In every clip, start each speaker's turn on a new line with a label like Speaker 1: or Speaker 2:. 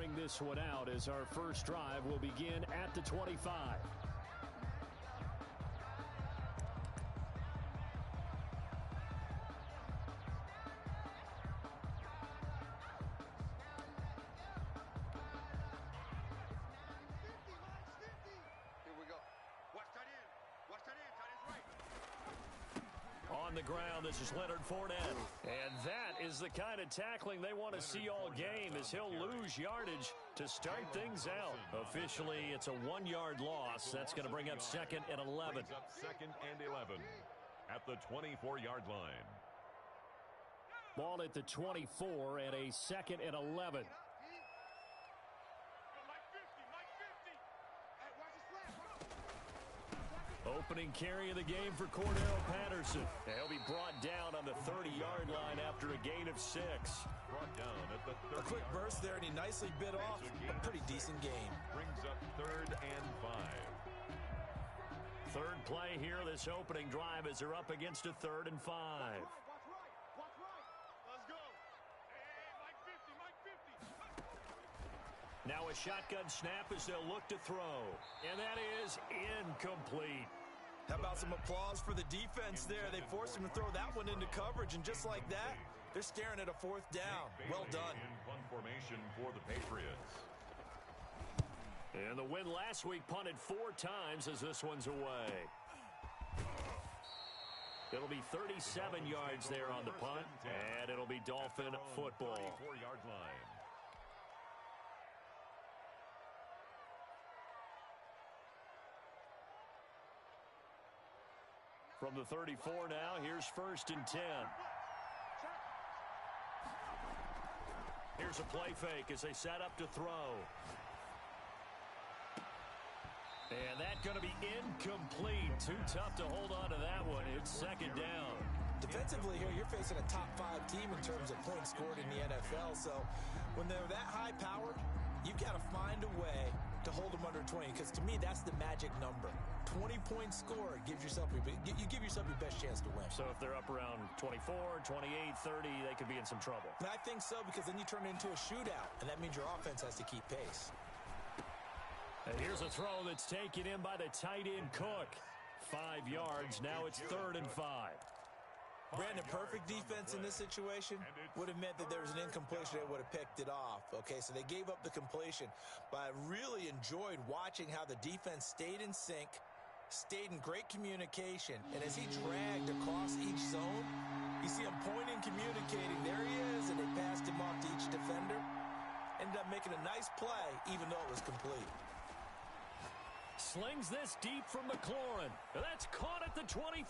Speaker 1: starting this one out as our first drive will begin at the 25. On the ground, this is Leonard Fournette. And that is the kind of tackling they want to see all game as he'll lose yardage to start things out. Officially, it's a 1-yard loss. That's going to bring up 2nd and 11.
Speaker 2: Second and 11 at the 24-yard line.
Speaker 1: Ball at the 24 and a 2nd and 11. Opening carry of the game for Cordero Patterson. He'll be brought down on the 30-yard line after a gain of 6.
Speaker 2: Brought down at the 30.
Speaker 3: A quick burst there, and he nicely bit off a pretty decent gain.
Speaker 2: Brings up 3rd and 5.
Speaker 1: Third play here, this opening drive as they're up against a 3rd and 5.
Speaker 4: Watch right. Let's go. Hey, Mike 50.
Speaker 1: Now a shotgun snap as they'll look to throw. And that is incomplete.
Speaker 3: How about some applause for the defense there? They forced him to throw that one into coverage, and just like that, they're staring at a 4th down. Well done.
Speaker 2: In punt formation for the Patriots.
Speaker 1: And the win last week punted 4 times as this one's away. It'll be 37 yards there on the punt, and it'll be Dolphin football.
Speaker 2: 34-yard line.
Speaker 1: From the 34 now, here's 1st and 10. Here's a play fake as they set up to throw. And that's going to be incomplete. Too tough to hold on to that one. It's 2nd down.
Speaker 3: Defensively here, you're facing a top 5 team in terms of points scored in the NFL. So when they're that high-powered, you've got to find a way to hold them under 20, because to me, that's the magic number. 20-point score gives yourself you give yourself your best chance to win.
Speaker 1: So if they're up around 24, 28, 30, they could be in some trouble.
Speaker 3: And I think so, because then you turn it into a shootout, and that means your offense has to keep pace.
Speaker 1: And here's a throw that's taken in by the tight end Cook. 5 yards. Now it's 3rd and 5.
Speaker 3: Brandon, perfect defense in this situation would have meant that there was an incompletion that would have picked it off. Okay, so they gave up the completion. But I really enjoyed watching how the defense stayed in sync, stayed in great communication. And as he dragged across each zone, you see him pointing, communicating. There he is, and they passed him off to each defender. Ended up making a nice play, even though it was complete.
Speaker 1: Slings this deep from McLaurin. That's caught at the 25.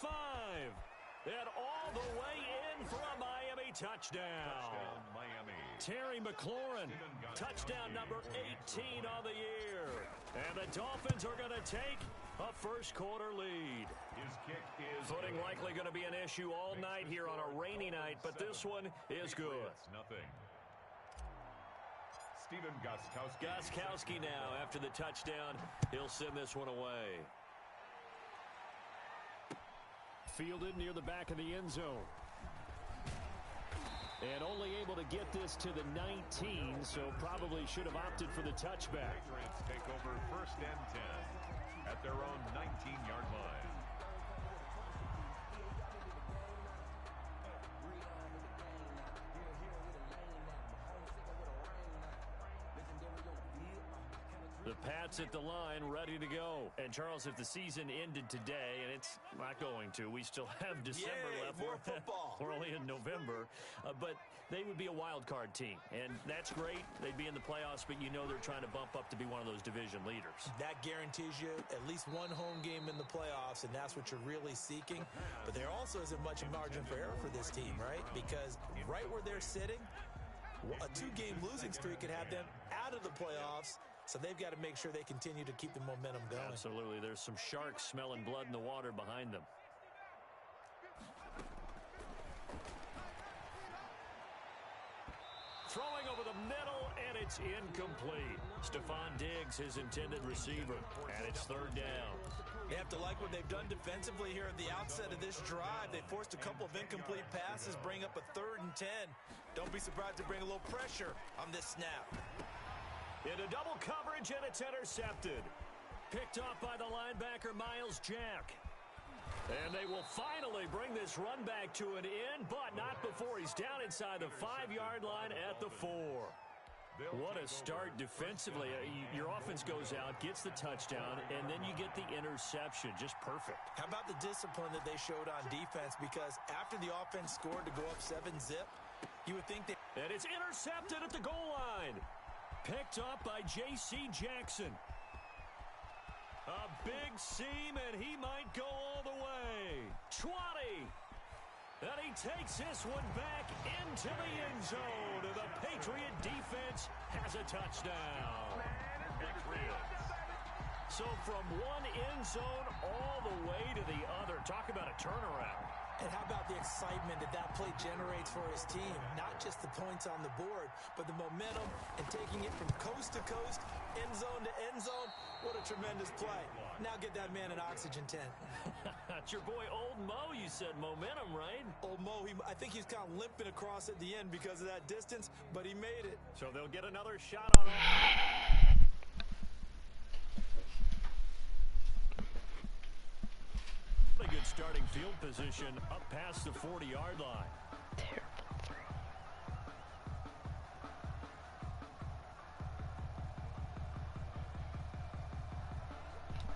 Speaker 1: And all the way in for a Miami touchdown.
Speaker 2: Miami.
Speaker 1: Terry McLaurin, touchdown number 18 on the year. And the Dolphins are going to take a first-quarter lead.
Speaker 2: His kick is
Speaker 1: footing likely going to be an issue all night here on a rainy night, but this one is good.
Speaker 2: Nothing. Steven Gostkowski.
Speaker 1: Gostkowski now after the touchdown. He'll send this one away. Fielded near the back of the end zone. And only able to get this to the 19, so probably should have opted for the touchback.
Speaker 2: Patriots take over 1st and 10 at their own 19-yard line.
Speaker 1: The Pats at the line, ready to go. And, Charles, if the season ended today, and it's not going to, we still have December left.
Speaker 3: More football.
Speaker 1: We're only in November. But they would be a wild card team. And that's great. They'd be in the playoffs, but you know they're trying to bump up to be one of those division leaders.
Speaker 3: That guarantees you at least one home game in the playoffs, and that's what you're really seeking. But there also isn't much margin for error for this team, right? Because right where they're sitting, a 2-game losing streak could have them out of the playoffs. So they've got to make sure they continue to keep the momentum going.
Speaker 1: Absolutely. There's some sharks smelling blood in the water behind them. Throwing over the middle, and it's incomplete. Stephon Diggs, his intended receiver, and it's 3rd down.
Speaker 3: They have to like what they've done defensively here at the outset of this drive. They forced a couple of incomplete passes, bring up a 3rd and 10. Don't be surprised to bring a little pressure on this snap.
Speaker 1: Into double coverage, and it's intercepted. Picked off by the linebacker, Miles Jack. And they will finally bring this run back to an end, but not before he's down inside the 5-yard line at the 4. What a start defensively. Your offense goes out, gets the touchdown, and then you get the interception. Just perfect. How about the discipline that they showed on defense? Because after the offense scored to go up 7-zip, you would think that... And it's intercepted at the goal line. Picked up by J.C. Jackson. A big seam, and he might go all the way. 20. And he takes this one back into the end zone. And the Patriot defense has a touchdown. So from one end zone all the way to the other. Talk about a turnaround. And how about the excitement that play generates for his team? Not just the points on the board, but the momentum and taking it from coast to coast, end zone to end zone. What a tremendous play. Now get that man an oxygen tent. It's your boy Old Mo, you said. Momentum, right? Old Mo, I think he's kind of limping across at the end because of that distance, but he made it. So they'll get another shot on him. A good starting field position up past the 40-yard line.
Speaker 5: Terrible throw.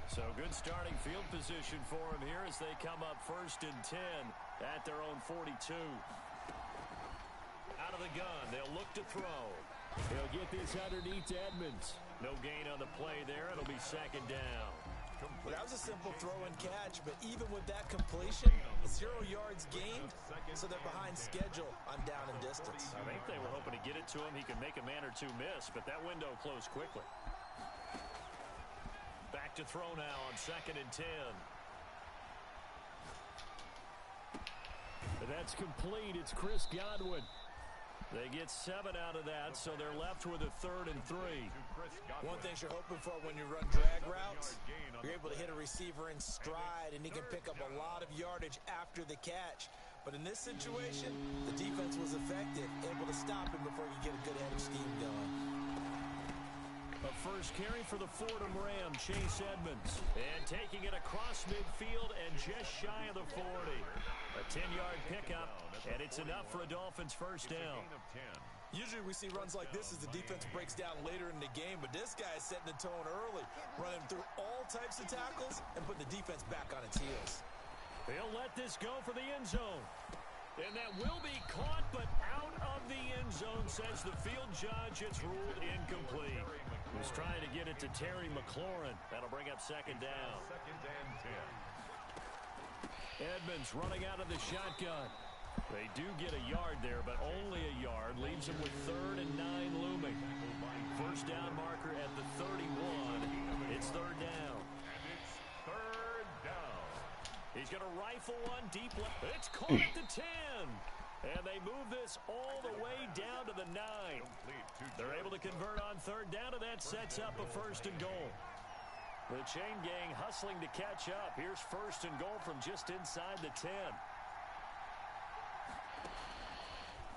Speaker 1: So good starting field position for him here as they come up 1st and 10 at their own 42. Out of the gun, they'll look to throw. He'll get this underneath Edmonds. No gain on the play there. It'll be 2nd down. Well, that was a simple throw and catch, but even with that completion, 0 yards gained, so they're behind schedule on down and distance. I think they were hoping to get it to him. He could make a man or two miss, but that window closed quickly. Back to throw now on 2nd and 10. That's complete. It's Chris Godwin. They get 7 out of that, so they're left with a 3rd and 3. One thing you're hoping for when you run drag routes, you're able to hit a receiver in stride, and he can pick up a lot of yardage after the catch. But in this situation, the defense was effective, able to stop him before you get a good head of steam going. A first carry for the Fordham Ram, Chase Edmonds. And taking it across midfield and just shy of the 40. A 10-yard pickup, and it's enough for a Dolphins first down. Usually we see runs like this as the defense breaks down later in the game, but this guy is setting the tone early, running through all types of tackles and putting the defense back on its heels. They'll let this go for the end zone. And that will be caught, but out of the end zone, says the field judge. It's ruled incomplete. He's trying to get it to Terry McLaurin. That'll bring up 2nd down.
Speaker 2: 2nd and 10.
Speaker 1: Edmonds running out of the shotgun. They do get a yard there, but only a yard. Leaves him with 3rd and 9 looming. First down marker at the 31. It's 3rd down.
Speaker 2: And it's 3rd down.
Speaker 1: He's going to rifle one deep left. It's caught at the 10. And they move this all the way down to the 9. They're able to convert on 3rd down, and that sets up a 1st and goal. The chain gang hustling to catch up. Here's 1st and goal from just inside the 10.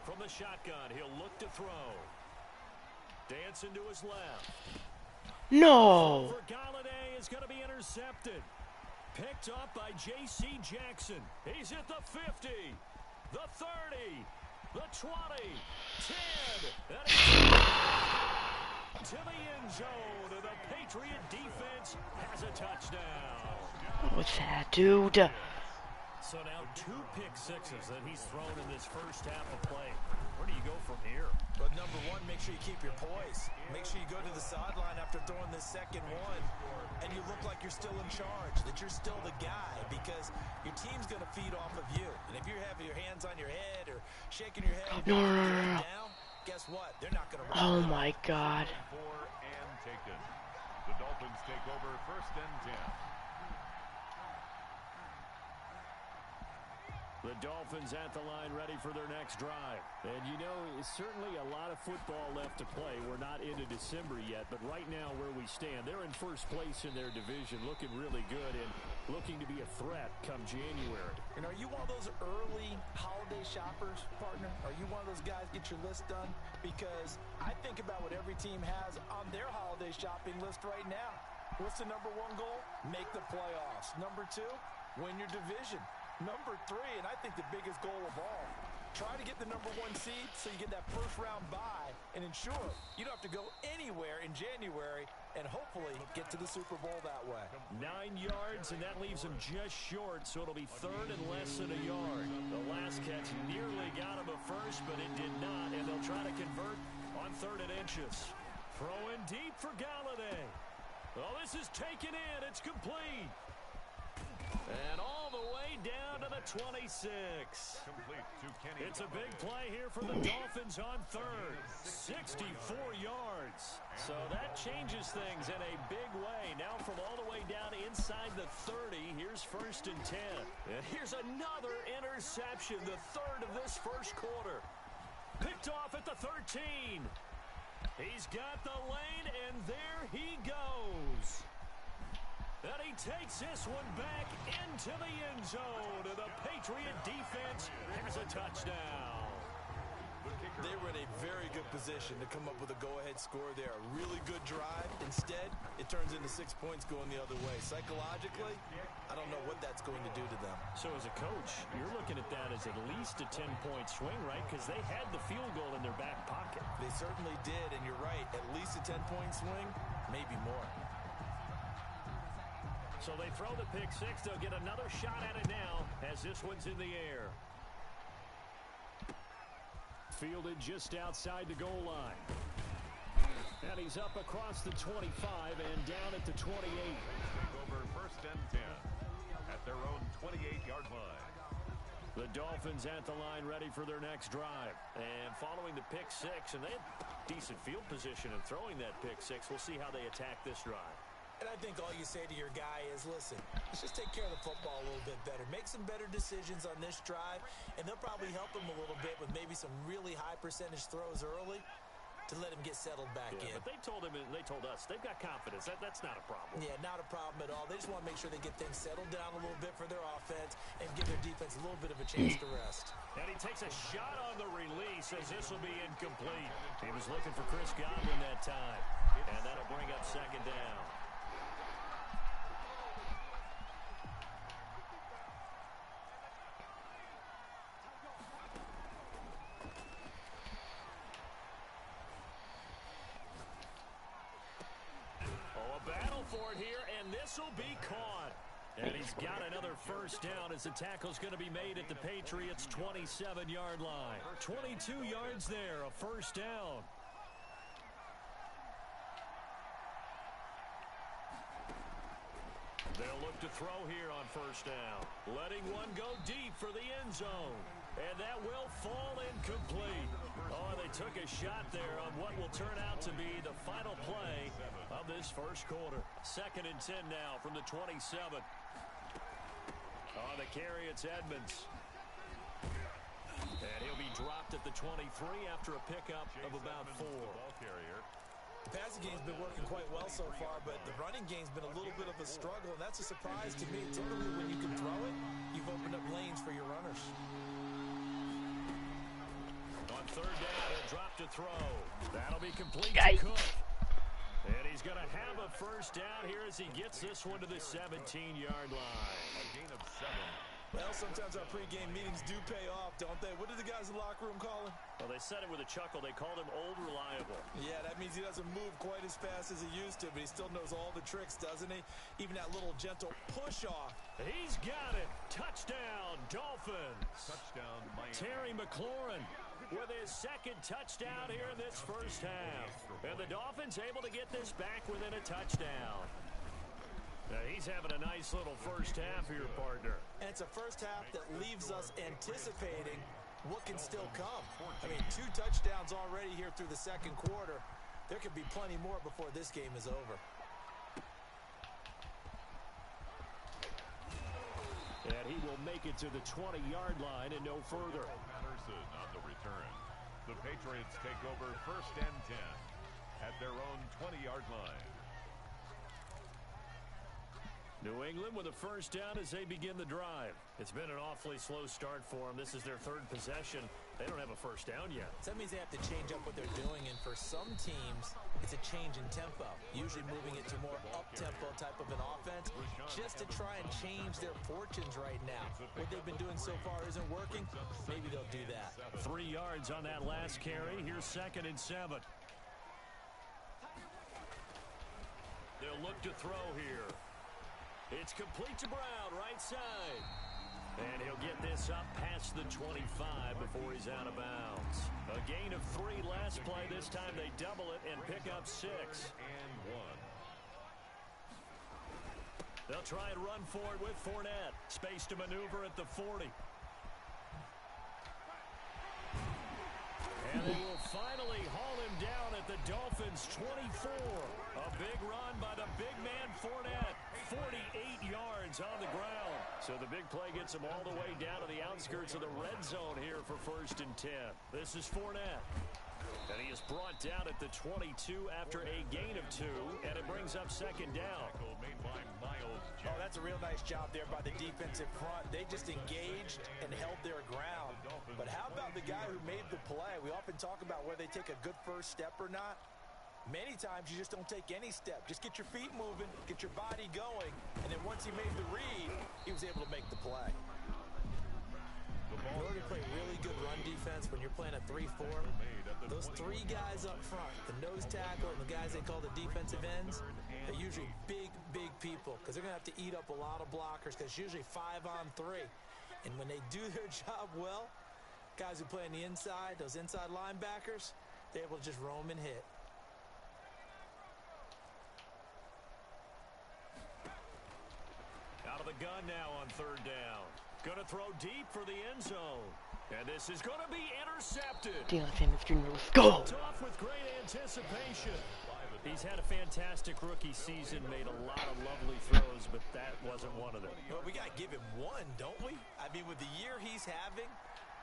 Speaker 1: From the shotgun, he'll look to throw. Dancing to his left.
Speaker 5: No.
Speaker 1: For Galladay is going to be intercepted. Picked up by J.C. Jackson. He's at the 50, the 30, the 20, 10, and to the end zone. And the Patriot defense has a touchdown.
Speaker 5: What's that, dude?
Speaker 1: So now 2 pick sixes that he's thrown in this first half of play. Where do you go from here?
Speaker 3: But number one, make sure you keep your poise. Make sure you go to the sideline after throwing this second one, and you look like you're still in charge, that you're still the guy, because your team's going to feed off of you. And if you're having your hands on your head or shaking your head
Speaker 5: No.
Speaker 3: down, guess what? They're not going to run.
Speaker 5: Oh my God.
Speaker 2: 4 and taken. The Dolphins take over 1st and 10.
Speaker 1: The Dolphins at the line ready for their next drive. And you know, it's certainly a lot of football left to play. We're not into December yet, but right now where we stand, they're in first place in their division, looking really good. And looking to be a threat come January.
Speaker 3: And are you one of those early holiday shoppers, partner? Are you one of those guys get your list done? Because I think about what every team has on their holiday shopping list right now. What's the number one goal? Make the playoffs. Number two, win your division. Number three, and I think the biggest goal of all, try to get the number one seed so you get that first round bye and ensure you don't have to go anywhere in January and hopefully get to the Super Bowl that way.
Speaker 1: 9 yards, and that leaves him just short, so it'll be third and less than a yard. The last catch nearly got him a first, but it did not, and they'll try to convert on 3rd and inches. Throwing deep for Galladay. Oh, this is taken in. It's complete. And all the way down to the 26. It's a big play here for the Dolphins on 3rd. 64 yards. So that changes things in a big way. Now from all the way down inside the 30, here's 1st and 10. And here's another interception, the 3rd of this first quarter. Picked off at the 13. He's got the lane, and there he goes. And he takes this one back into the end zone. And the Patriot defense has a touchdown.
Speaker 3: They were in a very good position to come up with a go-ahead score there. A really good drive. Instead, it turns into 6 points going the other way. Psychologically, I don't know what that's going to do to them.
Speaker 1: So as a coach, you're looking at that as at least a 10-point swing, right? Because they had the field goal in their back pocket.
Speaker 3: They certainly did, and you're right. At least a 10-point swing, maybe more.
Speaker 1: So they throw the pick six. They'll get another shot at it now as this one's in the air. Fielded just outside the goal line. And he's up across the 25 and down at the 28.
Speaker 2: Over 1st and 10 at their own 28-yard line.
Speaker 1: The Dolphins at the line ready for their next drive. And following the pick six, and they had decent field position in throwing that pick six. We'll see how they attack this drive.
Speaker 3: And I think all you say to your guy is, listen, let's just take care of the football a little bit better. Make some better decisions on this drive, and they'll probably help him a little bit with maybe some really high percentage throws early to let him get settled back in.
Speaker 1: But they told him, and they told us, they've got confidence. That's not a problem.
Speaker 3: Yeah, not a problem at all. They just want to make sure they get things settled down a little bit for their offense and give their defense a little bit of a chance to rest.
Speaker 1: And he takes a shot on the release as this will be incomplete. He was looking for Chris Godwin that time, and that'll bring up 2nd down. For it here, and this will be caught. And he's got another first down as the tackle's going to be made at the Patriots' 27-yard line. 22 yards there, a first down. They'll look to throw here on first down. Letting one go deep for the end zone. And that will fall incomplete. Oh, they took a shot there on what will turn out to be the final play of this first quarter. 2nd and 10 now from the 27. On the carry, it's Edmonds. And he'll be dropped at the 23 after a pickup of about 4.
Speaker 3: The passing game's been working quite well so far, but the running game's been a little bit of a struggle, and that's a surprise to me. Typically, when you can throw it, you've opened up lanes for your runners.
Speaker 1: On 3rd down, he'll drop to throw. That'll be complete to Cook. And he's going to have a first down here as he gets this one to the 17-yard line.
Speaker 2: A gain of 7.
Speaker 3: Well, sometimes our pregame meetings do pay off, don't they? What did the guys in the locker room call him?
Speaker 1: Well, they said it with a chuckle. They called him Old Reliable.
Speaker 3: Yeah, that means he doesn't move quite as fast as he used to, but he still knows all the tricks, doesn't he? Even that little gentle push-off.
Speaker 1: He's got it. Touchdown, Dolphins.
Speaker 2: Touchdown, Miami.
Speaker 1: Terry McLaurin with his 2nd touchdown here in this first half. And the Dolphins able to get this back within a touchdown. Now he's having a nice little first half here, partner.
Speaker 3: And it's a first half that leaves us anticipating what can still come. I mean, 2 touchdowns already here through the 2nd quarter. There could be plenty more before this game is over.
Speaker 1: And he will make it to the 20-yard line and no further.
Speaker 2: Patterson on the return. The Patriots take over 1st and 10 at their own 20-yard line.
Speaker 1: New England with a first down as they begin the drive. It's been an awfully slow start for them. This is their third possession. They don't have a first down yet.
Speaker 3: So that means they have to change up what they're doing, and for some teams, it's a change in tempo, usually moving it to more up-tempo type of an offense, just to try and change their fortunes right now. What they've been doing so far isn't working. Maybe they'll do that.
Speaker 1: 3 yards on that last carry. Here's 2nd and 7. They'll look to throw here. It's complete to Brown, right side. And he'll get this up past the 25 before he's out of bounds. A gain of 3 last play. This time they double it and pick up 6.
Speaker 2: And 1.
Speaker 1: They'll try and run for it with Fournette. Space to maneuver at the 40. And they will finally haul him down at the Dolphins' 24. A big run by the big man Fournette. 48 yards on the ground. So the big play gets him all the way down to the outskirts of the red zone here for 1st and 10. This is Fournette. And he is brought down at the 22 after a gain of 2, and it brings up 2nd down.
Speaker 3: Oh, that's a real nice job there by the defensive front. They just engaged and held their ground. But how about the guy who made the play? We often talk about whether they take a good first step or not. Many times you just don't take any step. Just get your feet moving, get your body going, and then once he made the read, he was able to make the play. In order to play really good run defense when you're playing a 3-4, those 3 guys up front, the nose tackle and the guys they call the defensive ends, they're usually big, big people because they're going to have to eat up a lot of blockers because it's usually 5 on 3. And when they do their job well, guys who play on the inside, those inside linebackers, they're able to just roam and hit.
Speaker 1: Out of the gun now on 3rd down. Going to throw deep for the end zone. And this is going to be intercepted.
Speaker 5: Go!
Speaker 1: Off with great anticipation. He's had a fantastic rookie season, made a lot of lovely throws, but that wasn't one of them.
Speaker 3: Well, we got to give him one, don't we? I mean, with the year he's having,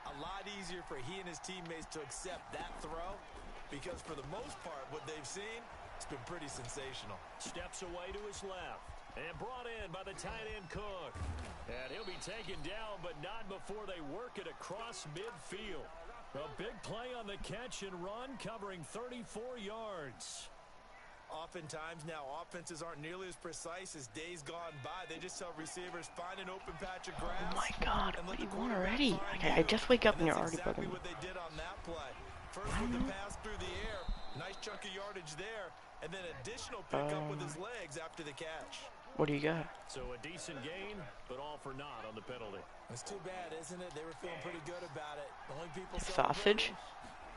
Speaker 3: a lot easier for he and his teammates to accept that throw because for the most part, what they've seen, it's been pretty sensational.
Speaker 1: Steps away to his left. And brought in by the tight end Cook. And he'll be taken down, but not before they work it across midfield. A big play on the catch and run, covering 34 yards.
Speaker 3: Oftentimes now, offenses aren't nearly as precise as days gone by. They just tell receivers, find an open patch of grass.
Speaker 5: Oh my God, what do you want already? I just wake up and you're already
Speaker 3: exactly
Speaker 5: bugging me.
Speaker 3: what they did on that play. First with the pass through the air, nice chunk of yardage there, and then additional pickup with his legs after the catch.
Speaker 5: What do you got?
Speaker 1: So a decent gain, but all for naught on the penalty.
Speaker 3: It's too bad, isn't it? They were feeling pretty good about it. The only people
Speaker 5: Sausage?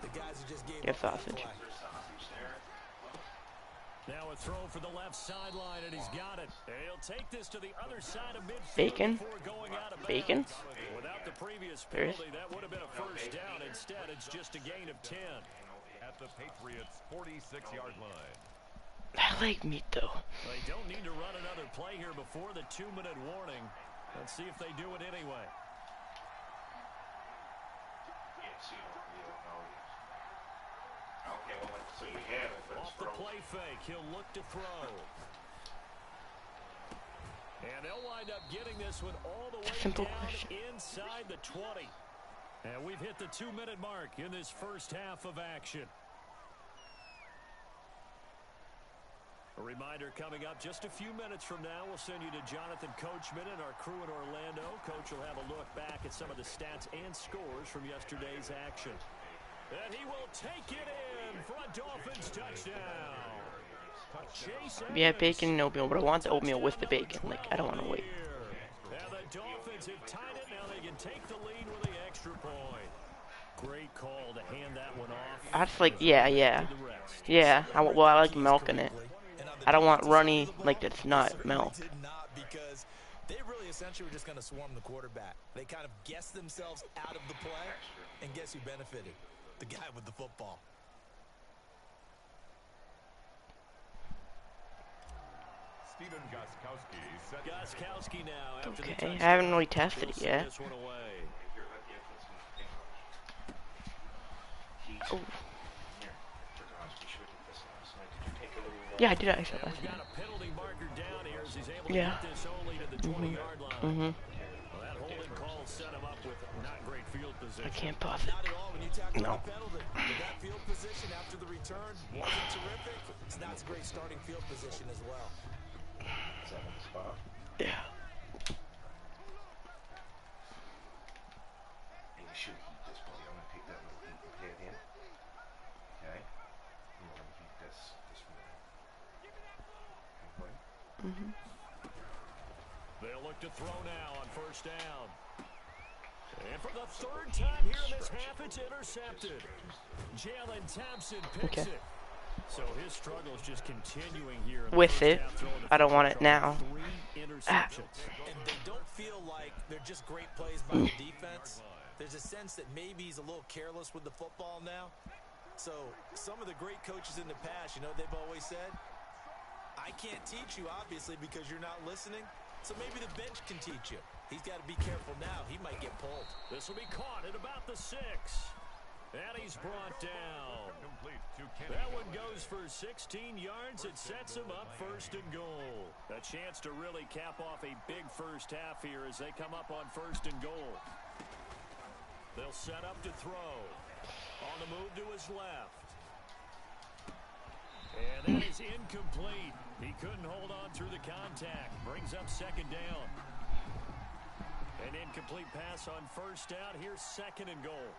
Speaker 3: the guys who just gave
Speaker 5: Get
Speaker 3: up that
Speaker 5: sausage.
Speaker 3: play.
Speaker 1: Now a throw for the left sideline, and he's got it. And he'll take this to the other side of midfield
Speaker 5: Bacon?
Speaker 1: before going out of bounds.
Speaker 5: Bacon?
Speaker 1: Without the previous
Speaker 5: There is.
Speaker 1: penalty, that would have been a first down. Instead, it's just a gain of 10.
Speaker 2: At the Patriots' 46-yard line.
Speaker 5: I like meat though.
Speaker 1: They don't need to run another play here before the 2-minute warning. Let's see if they do it anyway. Off the play fake, he'll look to throw. And they'll wind up getting this one all the way
Speaker 5: Simple
Speaker 1: down
Speaker 5: question.
Speaker 1: inside the 20. And we've hit the 2-minute mark in this first half of action. A reminder coming up just a few minutes from now, we'll send you to Jonathan Coachman and our crew in Orlando. Coach will have a look back at some of the stats and scores from yesterday's action. And he will take it in for a Dolphins touchdown. Chase
Speaker 5: Yeah,
Speaker 1: Edmonds.
Speaker 5: bacon and oatmeal, but I want the oatmeal with the bacon. Like, I don't want to wait.
Speaker 1: And the Dolphins have tied it. Now they can take the lead with the extra point. Great call to hand that one off.
Speaker 5: I just like, yeah.
Speaker 1: To the rest.
Speaker 5: Yeah, I like milk in it. I don't want runny, like that's not milk.
Speaker 3: Did not, because they really essentially were just going to swarm the quarterback. They kind of guessed themselves out of the play, and guess who benefited? The guy with the football.
Speaker 2: Stephen Gostkowski set
Speaker 1: Gostkowski now after the
Speaker 5: Okay, I
Speaker 1: touchdown.
Speaker 5: haven't really tested it
Speaker 1: He'll
Speaker 5: yet.
Speaker 1: send this one away.
Speaker 5: Oh. Yeah, I did actually
Speaker 1: And
Speaker 5: last
Speaker 1: we've
Speaker 5: night.
Speaker 1: got a penalty marker down here as he's able to
Speaker 5: Yeah.
Speaker 1: get this over. the 20-yard line. Well, that holding call set him up with not great field position.
Speaker 5: I can't puff it.
Speaker 3: Not at all when you tackle
Speaker 5: No.
Speaker 3: the penalty. But that field position after the return wasn't terrific. It's not a great starting field position as well.
Speaker 6: Seventh spot.
Speaker 5: Yeah.
Speaker 6: And you should heat this, buddy. I'm gonna take that little heat and pad in. Okay. And we're gonna heat this way. Okay.
Speaker 1: They'll look to throw now on first down. And for the third time here in this half, it's intercepted. Jalen Thompson picks it. So his struggle is just continuing here.
Speaker 5: With it. I don't want it now.
Speaker 1: 3 interceptions.
Speaker 3: And they don't feel like they're just great plays by the defense. There's a sense that maybe he's a little careless with the football now. So some of the great coaches in the past, you know, they've always said, I can't teach you, obviously, because you're not listening. So maybe the bench can teach you. He's got to be careful now. He might get pulled.
Speaker 1: This will be caught at about the 6. And he's brought down. That one goes for 16 yards. It sets him up first and goal. A chance to really cap off a big first half here as they come up on first and goal. They'll set up to throw. On the move to his left. And that is incomplete. He couldn't hold on through the contact. Brings up second down. An incomplete pass on first down. Here's second and goal.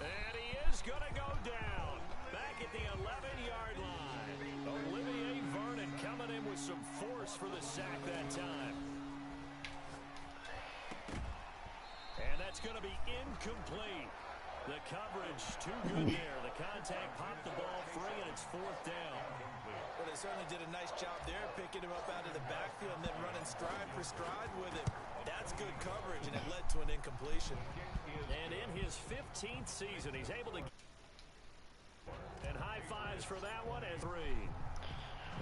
Speaker 1: And he is going to go down. Back at the 11-yard line. Olivier Vernon coming in with some force for the sack that time. And that's going to be incomplete. The coverage too good there. The contact popped the ball free, and it's fourth down.
Speaker 3: Well, they certainly did a nice job there, picking him up out of the backfield and then running stride for stride with him. That's good coverage, and it led to an incompletion.
Speaker 1: And in his 15th season, he's able to... And high fives for that one at 3.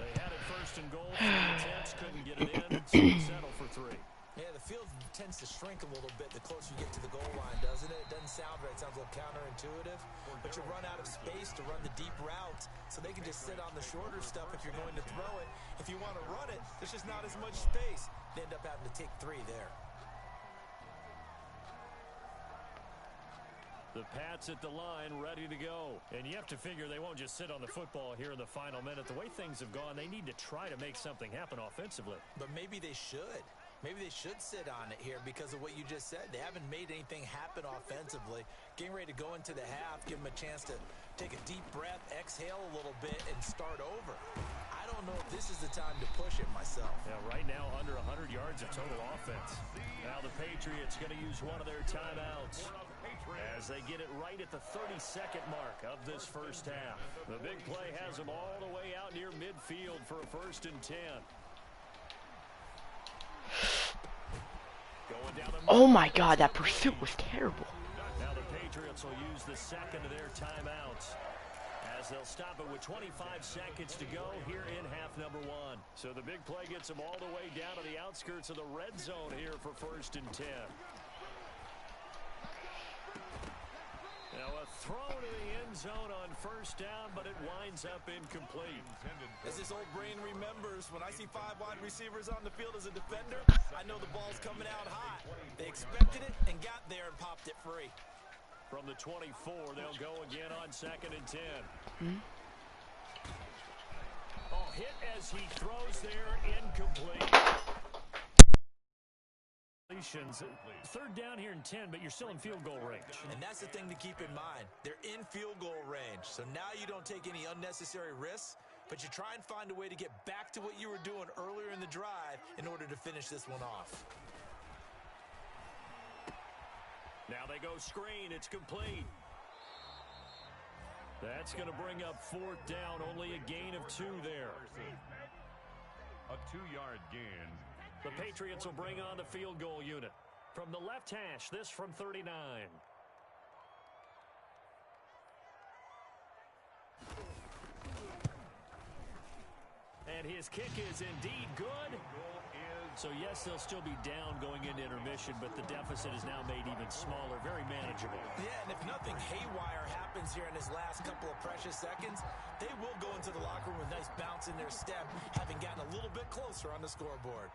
Speaker 1: They had it first and goal. 3 attempts, couldn't get it in, so they settled for 3.
Speaker 3: Yeah, the field tends to shrink a little bit the closer you get to the goal line, doesn't it? It doesn't sound right. It sounds a little counterintuitive. But you run out of space to run the deep routes, so they can just sit on the shorter stuff if you're going to throw it. If you want to run it, there's just not as much space. They end up having to take 3 there.
Speaker 1: The Pats at the line, ready to go. And you have to figure they won't just sit on the football here in the final minute. The way things have gone, they need to try to make something happen offensively.
Speaker 3: But maybe they should. Maybe they should sit on it here because of what you just said. They haven't made anything happen offensively. Getting ready to go into the half, give them a chance to take a deep breath, exhale a little bit, and start over. I don't know if this is the time to push it myself.
Speaker 1: Yeah, right now under 100 yards of total offense. Now the Patriots going to use one of their timeouts as they get it right at the 32nd mark of this first half. The big play has them all the way out near midfield for a 1st and 10.
Speaker 5: Oh my God, that pursuit was terrible.
Speaker 1: Now the Patriots will use the second of their timeouts as they'll stop it with 25 seconds to go here in half number 1. So the big play gets them all the way down to the outskirts of the red zone here for 1st and 10. Now a throw to the end zone on first down, but it winds up incomplete.
Speaker 3: As this old brain remembers, when I see 5 wide receivers on the field as a defender, I know the ball's coming out hot. They expected it and got there and popped it free.
Speaker 1: From the 24, they'll go again on 2nd and 10. Oh, hit as he throws there, incomplete. 3rd down here in 10, but you're still in field goal range.
Speaker 3: And that's the thing to keep in mind. They're in field goal range. So now you don't take any unnecessary risks, but you try and find a way to get back to what you were doing earlier in the drive in order to finish this one off.
Speaker 1: Now they go screen. It's complete. That's going to bring up 4th down. Only a gain of 2 there.
Speaker 2: A 2-yard gain.
Speaker 1: The Patriots will bring on the field goal unit. From the left hash, this from 39. And his kick is indeed good. So, yes, they'll still be down going into intermission, but the deficit is now made even smaller, very manageable.
Speaker 3: Yeah, and if nothing haywire happens here in his last couple of precious seconds, they will go into the locker room with a nice bounce in their step, having gotten a little bit closer on the scoreboard.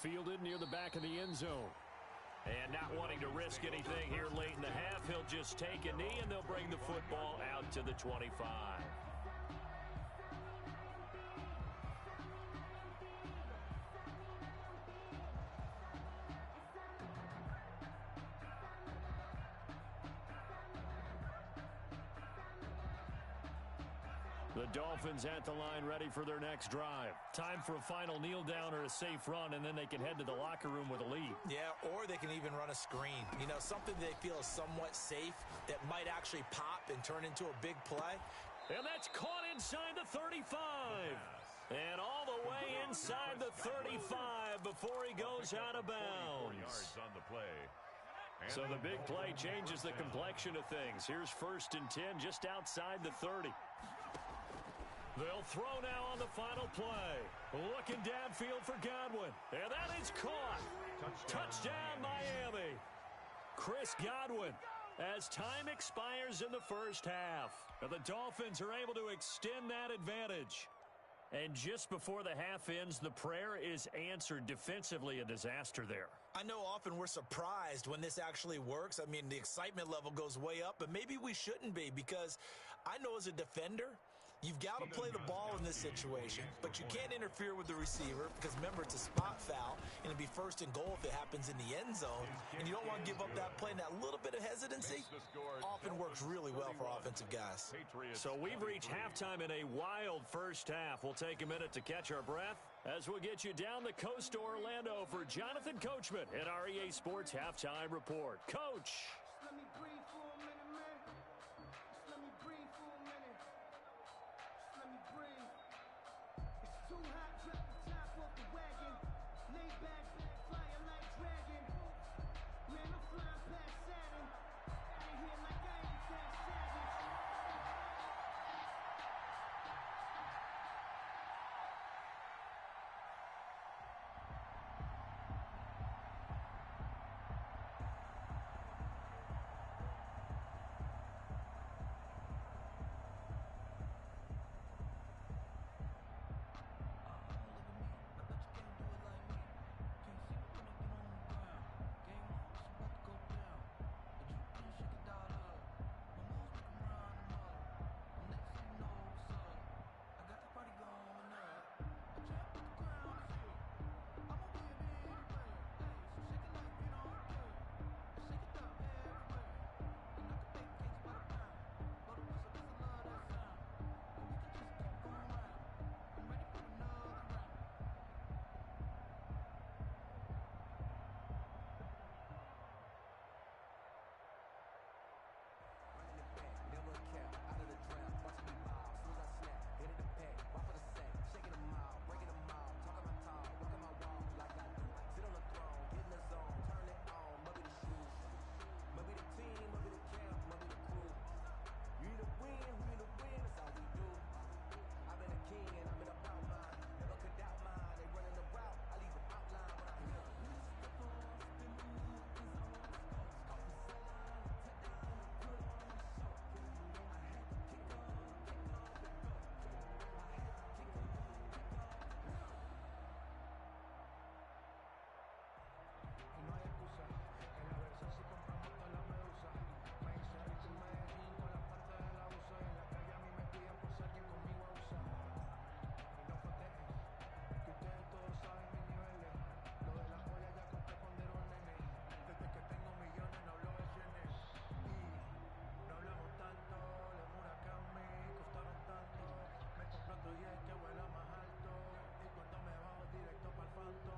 Speaker 1: Fielded near the back of the end zone. And not wanting to risk anything here late in the half, he'll just take a knee, and they'll bring the football out to the 25. The Dolphins at the line ready for their next drive. Time for a final kneel down or a safe run, and then they can head to the locker room with a lead.
Speaker 3: Yeah, or they can even run a screen. You know, something they feel is somewhat safe that might actually pop and turn into a big play.
Speaker 1: And that's caught inside the 35. And all the way inside the 35 before he goes out of bounds. So the big play changes the complexion of things. Here's 1st and 10 just outside the 30. They'll throw now on the final play. Looking downfield for Godwin. And that is caught. Touchdown, Miami. Chris Godwin, as time expires in the first half. The Dolphins are able to extend that advantage. And just before the half ends, the prayer is answered. Defensively, a disaster there.
Speaker 3: I know often we're surprised when this actually works. I mean, the excitement level goes way up, but maybe we shouldn't be, because I know as a defender, you've got to play the ball in this situation, but you can't interfere with the receiver because, remember, it's a spot foul, and it'd be 1st and goal if it happens in the end zone, and you don't want to give up that play, and that little bit of hesitancy often works really well for offensive guys.
Speaker 1: So we've reached halftime in a wild first half. We'll take a minute to catch our breath as we'll get you down the coast to Orlando for Jonathan Coachman at our EA Sports Halftime Report. Coach.
Speaker 7: Let me breathe for a minute, man. Let me breathe for a minute. Let me breathe. It's too hot, drop the top off the wagon. Lay back, flying like dragon. Man, I'm flying past Saturn. Out of here like I ain't that savage.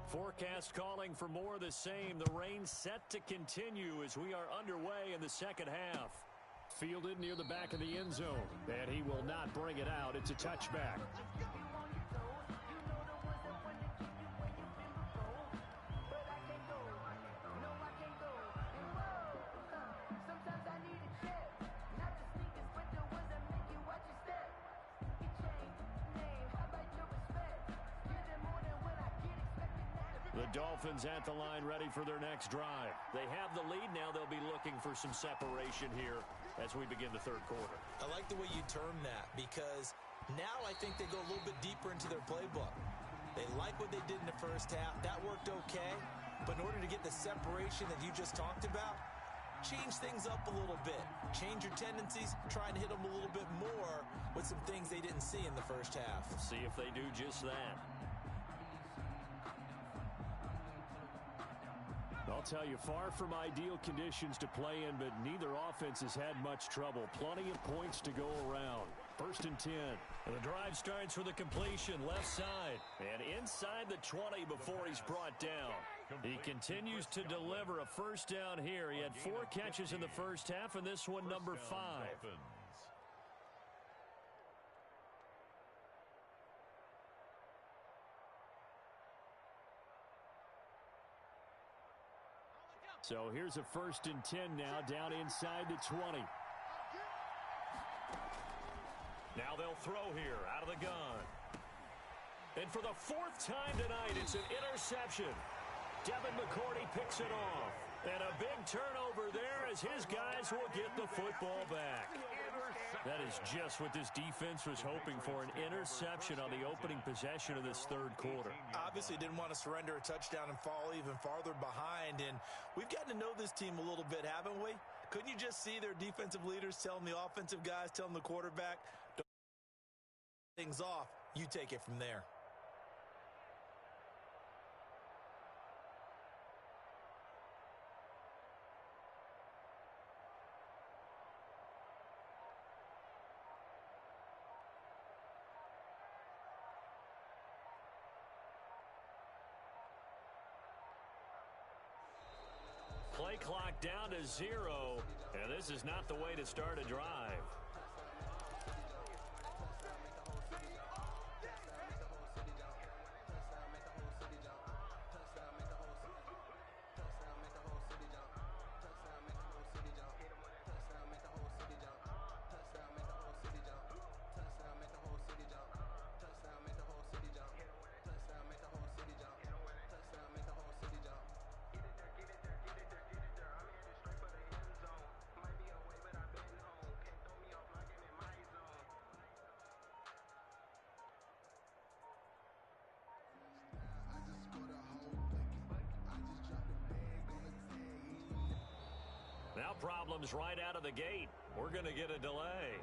Speaker 1: Forecast calling for more of the same. The rain set to continue as we are underway in the second half. Fielded near the back of the end zone, and he will not bring it out. It's a touchback. Dolphins at the line ready for their next drive. They have the lead now. They'll be looking for some separation here as we begin the third quarter.
Speaker 3: I like the way you term that because now I think they go a little bit deeper into their playbook. They like what they did in the first half. That worked okay. But in order to get the separation that you just talked about, change things up a little bit. Change your tendencies. Try and hit them a little bit more with some things they didn't see in the first half.
Speaker 1: See if they do just that. I'll tell you, far from ideal conditions to play in, but neither offense has had much trouble. Plenty of points to go around. 1st and 10. And the drive starts with a completion left side. And inside the 20 before he's brought down. He continues to deliver a first down here. He had 4 catches in the first half, and this one number 5. So here's a 1st and 10 now, down inside the 20. Now they'll throw here out of the gun. And for the 4th time tonight, it's an interception. Devin McCourty picks it off. And a big turnover there as his guys will get the football back. That is just what this defense was hoping for, an interception on the opening possession of this third quarter.
Speaker 3: Obviously didn't want to surrender a touchdown and fall even farther behind, and we've gotten to know this team a little bit, haven't we? Couldn't you just see their defensive leaders telling the offensive guys, telling the quarterback, don't things off, you take it from there.
Speaker 1: Play clock down to 0, and this is not the way to start a drive. Now problems right out of the gate. We're going to get a delay.